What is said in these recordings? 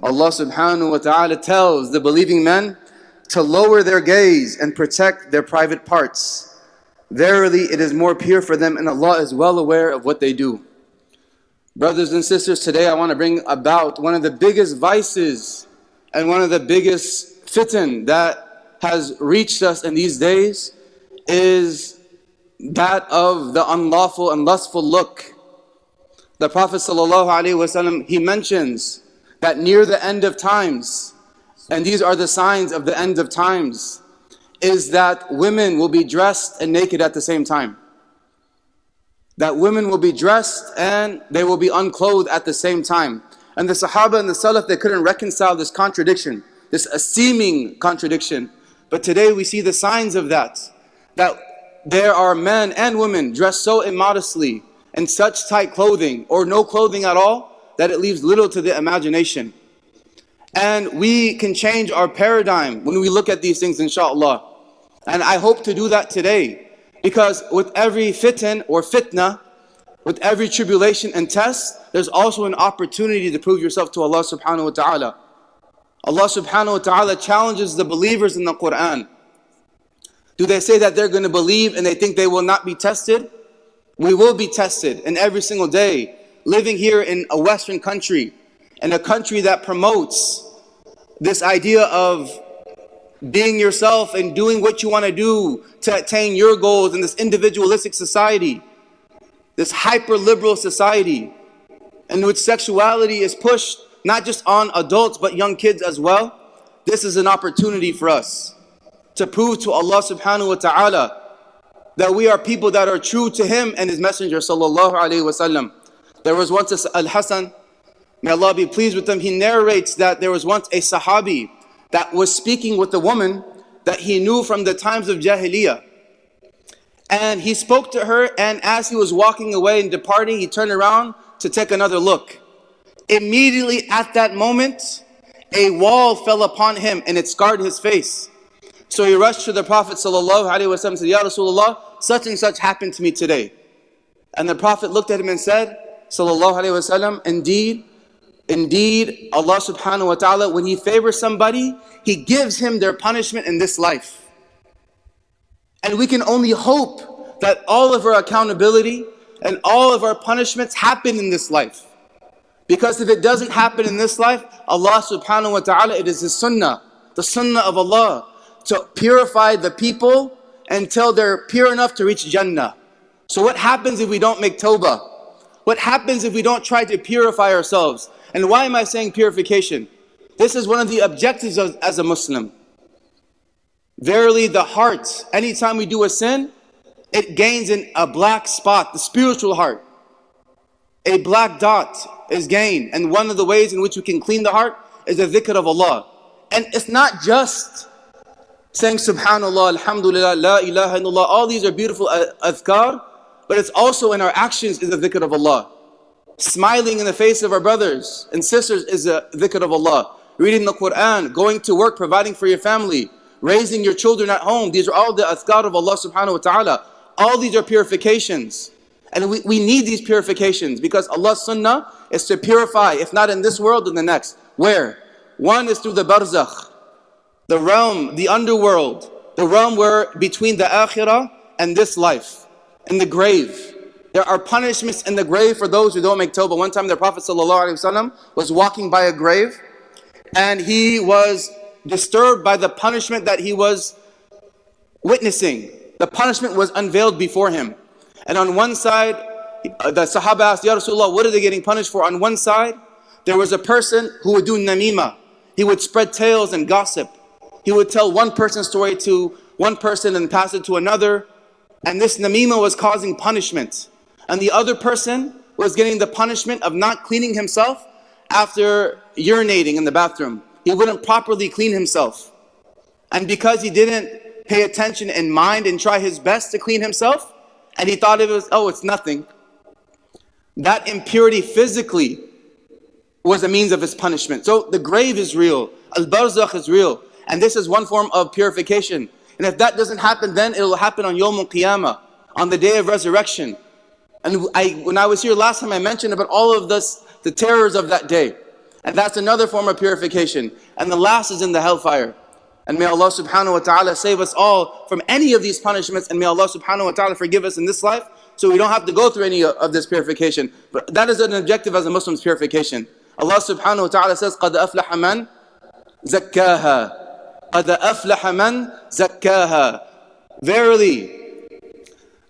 Allah subhanahu wa ta'ala tells the believing men to lower their gaze and protect their private parts. Verily, it is more pure for them, and Allah is well aware of what they do. Brothers and sisters, today I want to bring about one of the biggest vices and one of the biggest fitan that has reached us in these days is that of the unlawful and lustful look. The Prophet ﷺ, he mentions that near the end of times, and these are the signs of the end of times, is that women will be dressed and naked at the same time. That women will be dressed and they will be unclothed at the same time. And the Sahaba and the Salaf, they couldn't reconcile this contradiction, this seeming contradiction. But today we see the signs of that there are men and women dressed so immodestly in such tight clothing or no clothing at all that it leaves little to the imagination. And we can change our paradigm when we look at these things, inshallah. And I hope to do that today, because with every fitan or fitna, with every tribulation and test, there's also an opportunity to prove yourself to Allah subhanahu wa ta'ala. Allah subhanahu wa ta'ala challenges the believers in the Quran. Do they say that they're going to believe and they think they will not be tested? We will be tested, and every single day. Living here in a Western country, in a country that promotes this idea of being yourself and doing what you want to do to attain your goals in this individualistic society, this hyper-liberal society, in which sexuality is pushed not just on adults but young kids as well. This is an opportunity for us to prove to Allah subhanahu wa ta'ala that we are people that are true to Him and His Messenger sallallahu alayhi wa sallam. There was once Al-Hasan, may Allah be pleased with him, he narrates that there was once a Sahabi that was speaking with a woman that he knew from the times of Jahiliyyah. And he spoke to her, and as he was walking away and departing, he turned around to take another look. Immediately at that moment, a wall fell upon him and it scarred his face. So he rushed to the Prophet ﷺ and said, Ya Rasulullah, such and such happened to me today. And the Prophet looked at him and said, Sallallahu Alaihi Wasallam, indeed, Allah subhanahu wa ta'ala, when He favors somebody, He gives him their punishment in this life. And we can only hope that all of our accountability and all of our punishments happen in this life. Because if it doesn't happen in this life, Allah subhanahu wa ta'ala, it is His sunnah, the sunnah of Allah, to purify the people until they're pure enough to reach Jannah. So what happens if we don't make tawbah? What happens if we don't try to purify ourselves? And why am I saying purification? This is one of the objectives as a Muslim. Verily the heart, anytime we do a sin, it gains in a black spot, the spiritual heart. A black dot is gained. And one of the ways in which we can clean the heart is the dhikr of Allah. And it's not just saying Subhanallah, Alhamdulillah, La ilaha illallah. All these are beautiful adhkar, but it's also in our actions is the dhikr of Allah. Smiling in the face of our brothers and sisters is a dhikr of Allah. Reading the Quran, going to work, providing for your family, raising your children at home. These are all the adhkar of Allah subhanahu wa ta'ala. All these are purifications. And we need these purifications because Allah's sunnah is to purify, if not in this world, then the next. Where? One is through the barzakh, the realm, the underworld, the realm where between the akhirah and this life, in the grave. There are punishments in the grave for those who don't make tawbah. One time the Prophet ﷺ was walking by a grave and he was disturbed by the punishment that he was witnessing. The punishment was unveiled before him. And on one side, the Sahaba asked, Ya Rasulullah, what are they getting punished for? On one side, there was a person who would do namima. He would spread tales and gossip. He would tell one person's story to one person and pass it to another. And this namima was causing punishment. And the other person was getting the punishment of not cleaning himself after urinating in the bathroom. He wouldn't properly clean himself. And because he didn't pay attention and mind and try his best to clean himself, and he thought it was, oh, it's nothing. That impurity physically was a means of his punishment. So the grave is real. Al-Barzakh is real. And this is one form of purification. And if that doesn't happen, then it will happen on Yawm al-Qiyamah, on the day of resurrection. And when I was here last time, I mentioned about all of this, the terrors of that day. And that's another form of purification. And the last is in the hellfire. And may Allah subhanahu wa ta'ala save us all from any of these punishments, and may Allah subhanahu wa ta'ala forgive us in this life so we don't have to go through any of this purification. But that is an objective as a Muslim's purification. Allah subhanahu wa ta'ala says, قَدْ أَفْلَحَ مَنْ زَكَّاهَا قَدْ أَفْلَحَ مَنْ زَكَّاهَا. Verily,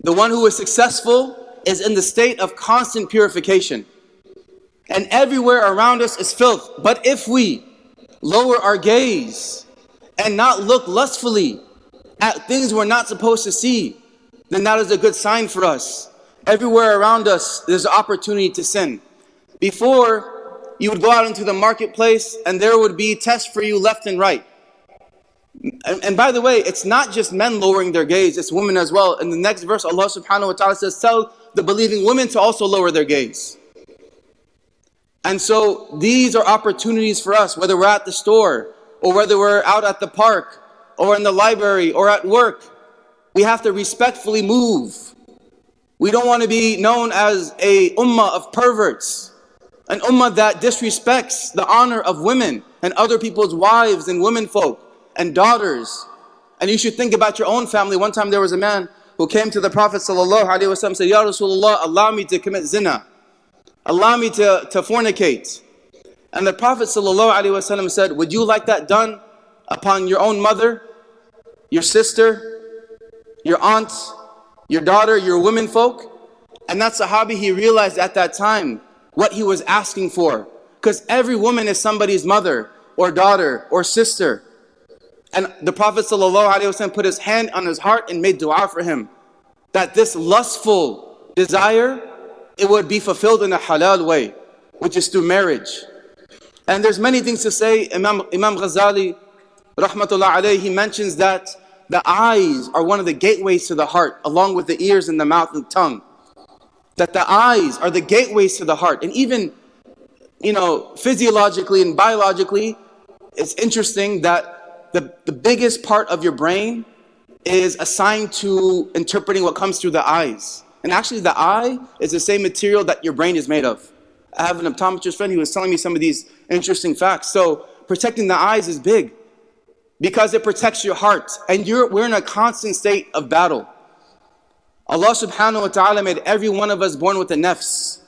the one who is successful is in the state of constant purification. And everywhere around us is filth. But if we lower our gaze and not look lustfully at things we're not supposed to see, then that is a good sign for us. Everywhere around us, there's an opportunity to sin. Before, you would go out into the marketplace and there would be tests for you left and right. And by the way, it's not just men lowering their gaze, it's women as well. In the next verse, Allah subhanahu wa ta'ala says, tell the believing women to also lower their gaze. And so these are opportunities for us, whether we're at the store, or whether we're out at the park, or in the library, or at work. We have to respectfully move. We don't want to be known as a ummah of perverts, an ummah that disrespects the honor of women and other people's wives and womenfolk and daughters. And you should think about your own family. One time there was a man who came to the Prophet ﷺ and said, Ya Rasulullah, allow me to commit zina. Allow me to fornicate. And the Prophet ﷺ said, would you like that done upon your own mother, your sister, your aunt, your daughter, your womenfolk? And that Sahabi, he realized at that time what he was asking for. Because every woman is somebody's mother or daughter or sister. And the Prophet ﷺ put his hand on his heart and made dua for him, that this lustful desire, it would be fulfilled in a halal way, which is through marriage. And there's many things to say. Imam Ghazali, rahmatullah alayhi, he mentions that the eyes are one of the gateways to the heart, along with the ears and the mouth and tongue. That the eyes are the gateways to the heart. And even, physiologically and biologically, it's interesting that the biggest part of your brain is assigned to interpreting what comes through the eyes. And actually the eye is the same material that your brain is made of. I have an optometrist friend who was telling me some of these interesting facts. So protecting the eyes is big because it protects your heart. And we're in a constant state of battle. Allah subhanahu wa ta'ala made every one of us born with a nafs.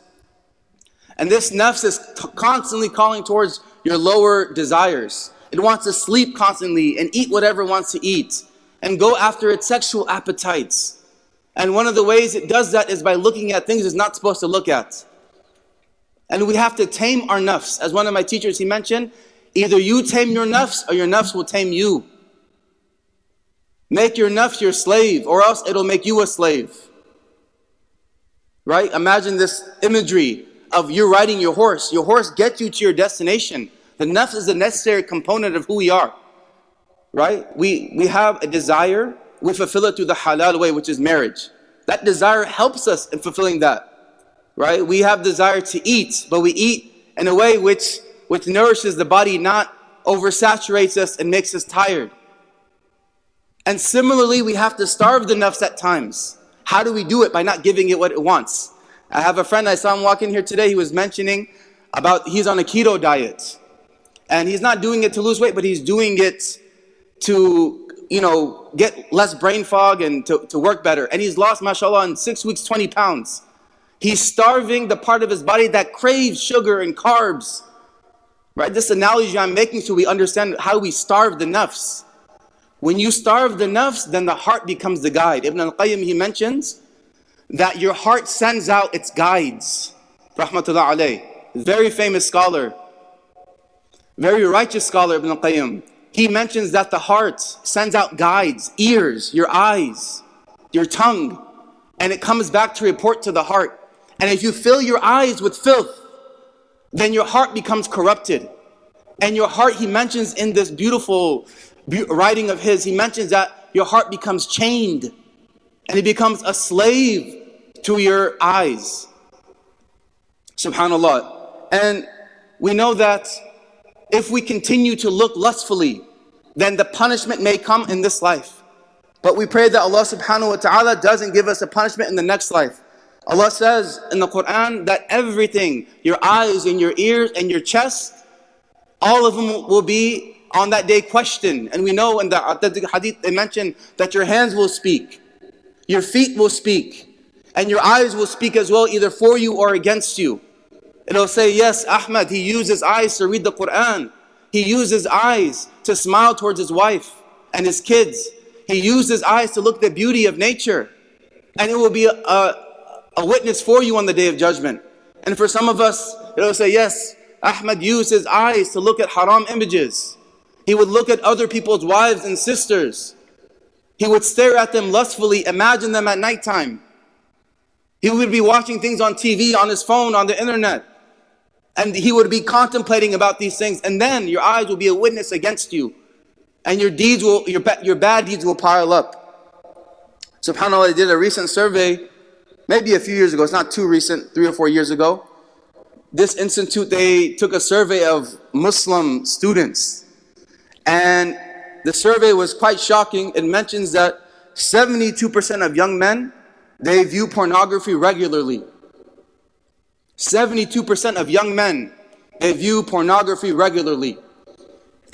And this nafs is constantly calling towards your lower desires. It wants to sleep constantly and eat whatever it wants to eat and go after its sexual appetites. And one of the ways it does that is by looking at things it's not supposed to look at. And we have to tame our nafs. As one of my teachers, he mentioned, either you tame your nafs or your nafs will tame you. Make your nafs your slave, or else it'll make you a slave. Right? Imagine this imagery of you riding your horse. Your horse gets you to your destination. The nafs is a necessary component of who we are. Right? We have a desire. We fulfill it through the halal way, which is marriage. That desire helps us in fulfilling that. Right? We have desire to eat, but we eat in a way which nourishes the body, not oversaturates us and makes us tired. And similarly, we have to starve the nafs at times. How do we do it? By not giving it what it wants. I have a friend, I saw him walk in here today, he was mentioning about he's on a keto diet. And he's not doing it to lose weight, but he's doing it to, get less brain fog and to work better. And he's lost, mashallah, in 6 weeks, 20 pounds. He's starving the part of his body that craves sugar and carbs. Right? This analogy I'm making so we understand how we starve the nafs. When you starve the nafs, then the heart becomes the guide. Ibn al-Qayyim, he mentions that your heart sends out its guides. Rahmatullah alayh. Very famous scholar. Very righteous scholar, Ibn al-Qayyim. He mentions that the heart sends out guides, ears, your eyes, your tongue. And it comes back to report to the heart. And if you fill your eyes with filth, then your heart becomes corrupted. And your heart, he mentions in this beautiful writing of his, he mentions that your heart becomes chained. And it becomes a slave to your eyes. Subhanallah. And we know that if we continue to look lustfully, then the punishment may come in this life. But we pray that Allah subhanahu wa ta'ala doesn't give us a punishment in the next life. Allah says in the Quran that everything, your eyes and your ears and your chest, All of them will be on that day questioned. And we know in the hadith they mention that your hands will speak, your feet will speak, and your eyes will speak as well, either for you or against you. It'll say, yes, Ahmad, he used his eyes to read the Quran. He used his eyes to smile towards his wife and his kids. He used his eyes to look at the beauty of nature. And it will be a witness for you on the Day of Judgment. And for some of us, it'll say, yes, Ahmad used his eyes to look at haram images. He would look at other people's wives and sisters. He would stare at them lustfully, imagine them at nighttime. He would be watching things on TV, on his phone, on the internet. And he would be contemplating about these things. And then your eyes will be a witness against you. And your deeds will, your bad deeds will pile up. SubhanAllah, I did a recent survey, maybe a few years ago. It's not too recent, 3 or 4 years ago. This institute, they took a survey of Muslim students. And the survey was quite shocking. It mentions that 72% of young men, they view pornography regularly. 72% of young men, they view pornography regularly.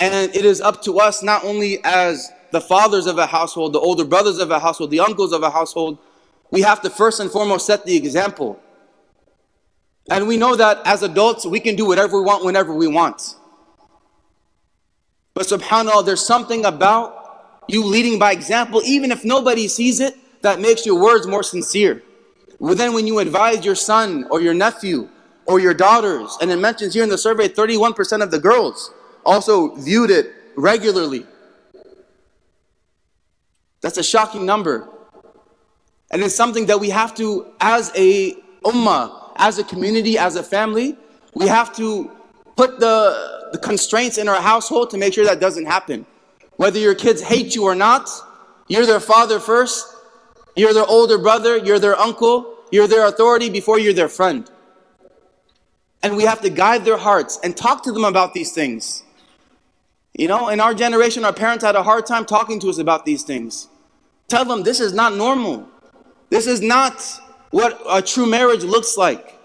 And it is up to us, not only as the fathers of a household, the older brothers of a household, the uncles of a household, we have to first and foremost set the example. And we know that as adults, we can do whatever we want, whenever we want. But subhanAllah, there's something about you leading by example, even if nobody sees it, that makes your words more sincere. Well, then when you advise your son or your nephew or your daughters, and it mentions here in the survey, 31% of the girls also viewed it regularly. That's a shocking number. And it's something that we have to, as a ummah, as a community, as a family, we have to put the constraints in our household to make sure that doesn't happen. Whether your kids hate you or not, you're their father first, you're their older brother, you're their uncle, you're their authority before you're their friend. And we have to guide their hearts and talk to them about these things. You know, in our generation, our parents had a hard time talking to us about these things. Tell them this is not normal. This is not what a true marriage looks like.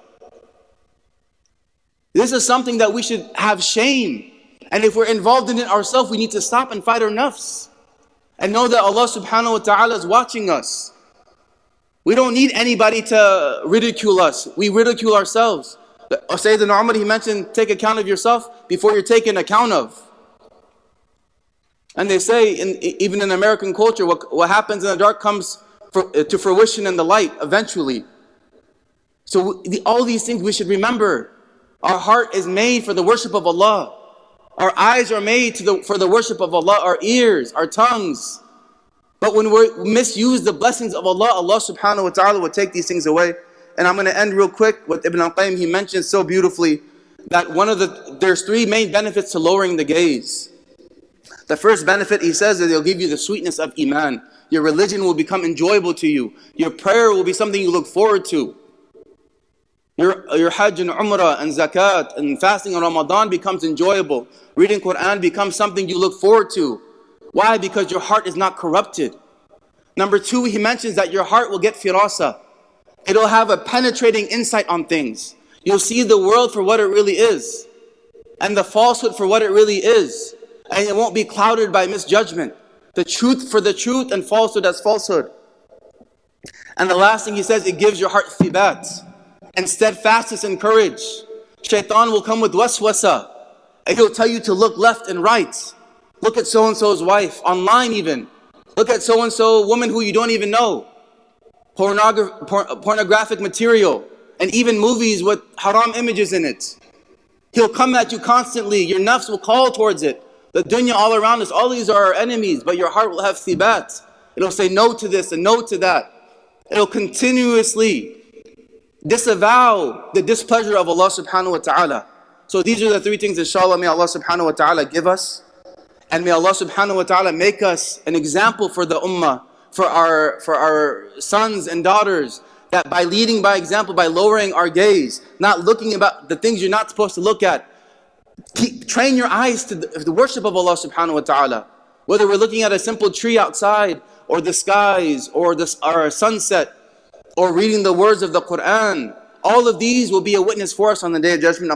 This is something that we should have shame. And if we're involved in it ourselves, we need to stop and fight our nafs. And know that Allah subhanahu wa ta'ala is watching us. We don't need anybody to ridicule us. We ridicule ourselves. Sayyidina Umar, he mentioned, take account of yourself before you're taken account of. And they say, even in American culture, what happens in the dark comes to fruition in the light eventually. So all these things we should remember. Our heart is made for the worship of Allah. Our eyes are made for the worship of Allah. Our ears, our tongues. But when we misuse the blessings of Allah, Allah subhanahu wa ta'ala will take these things away. And I'm going to end real quick with Ibn al-Qayyim. He mentions so beautifully that there's 3 main benefits to lowering the gaze. The first benefit, he says, is it'll give you the sweetness of Iman. Your religion will become enjoyable to you. Your prayer will be something you look forward to. Your Hajj and Umrah and Zakat and fasting on Ramadan becomes enjoyable. Reading Quran becomes something you look forward to. Why? Because your heart is not corrupted. Number 2, he mentions that your heart will get firasa. It'll have a penetrating insight on things. You'll see the world for what it really is. And the falsehood for what it really is. And it won't be clouded by misjudgment. The truth for the truth and falsehood as falsehood. And the last thing he says, it gives your heart thibat and steadfastness and courage. Shaitan will come with waswasa. And he'll tell you to look left and right. Look at so-and-so's wife, online even. Look at so-and-so woman who you don't even know. Pornographic material. And even movies with haram images in it. He'll come at you constantly. Your nafs will call towards it. The dunya all around us, all these are our enemies, but your heart will have thibat. It'll say no to this and no to that. It'll continuously disavow the displeasure of Allah subhanahu wa ta'ala. So these are the 3 things, inshallah, may Allah subhanahu wa ta'ala give us. And may Allah subhanahu wa ta'ala make us an example for the ummah, for our sons and daughters, that by leading by example, by lowering our gaze, not looking about the things you're not supposed to look at, train your eyes to the worship of Allah subhanahu wa ta'ala. Whether we're looking at a simple tree outside, or the skies, or a sunset, or reading the words of the Quran, all of these will be a witness for us on the Day of Judgment.